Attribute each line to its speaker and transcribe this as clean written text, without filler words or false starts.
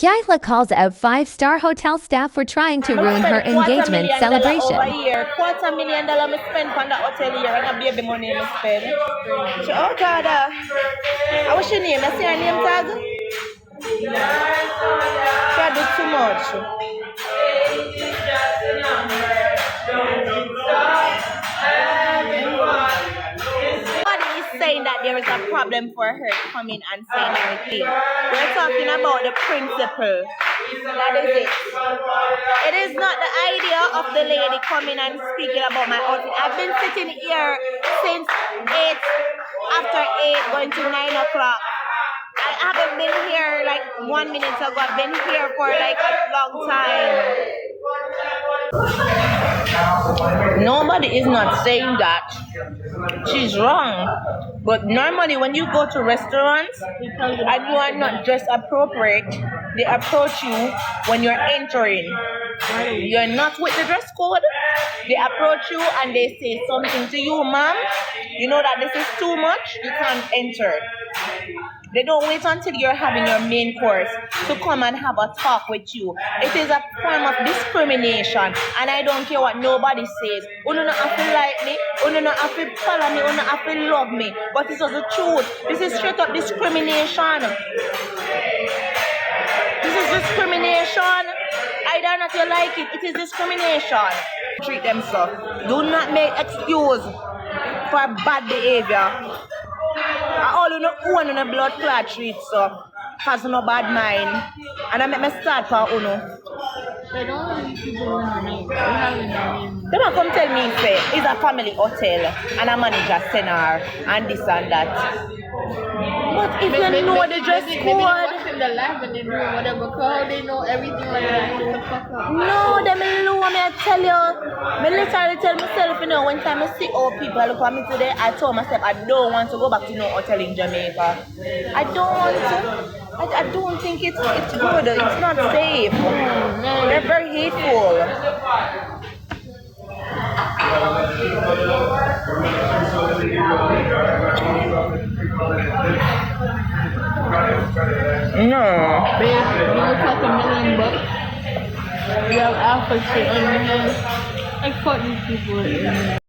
Speaker 1: Kyhighlah calls out five-star hotel staff for trying to ruin her engagement celebration.
Speaker 2: $250,000 me spend on that hotel here and a baby money me spend. So, oh God, what's your name? I see her name tag? She do too much. Saying that there is a problem for her to come in and say anything. We're talking about the principle. That is it. It is not the idea of the lady coming and speaking about my outfit. I've been sitting here since 8, after 8, going to 9 o'clock. I haven't been here like 1 minute ago. I've been here for like a long time. Nobody is not saying that she's wrong, but normally when you go to restaurants and you are not dressed appropriate, they approach you when you're entering. You're not with the dress code, they approach you and they say something to you, ma'am, you know that this is too much, you can't enter. They don't wait until you're having your main course to come and have a talk with you. It is a form of discrimination, and I don't care what nobody says. You don't have to like me, you don't have to follow me, you don't have to love me. But this is the truth. This is straight up discrimination. This is discrimination. Either not you like it, it is discrimination. Treat them so. Do not make excuse for bad behavior. All you know own on a blood clot treat so has no bad mind. And I make me start for uno.
Speaker 3: They don't want people to know me. They have no name.
Speaker 2: They might come tell me say it's a family hotel and a manager send her and this and that. But if you know the dress code,
Speaker 3: maybe watch in the live and they know whatever crowd, they know everything like that. Shut the fuck up.
Speaker 2: no, them know me I tell you. Me literally tell myself, you know, when time I see all people look at me today, I told myself I don't want to go back to no hotel in Jamaica. I don't want to. I don't think it's good. It's not safe. They're very hateful. No.
Speaker 3: Babe, you look like $1 million. You have alpha shit on your hands. I fuck these people.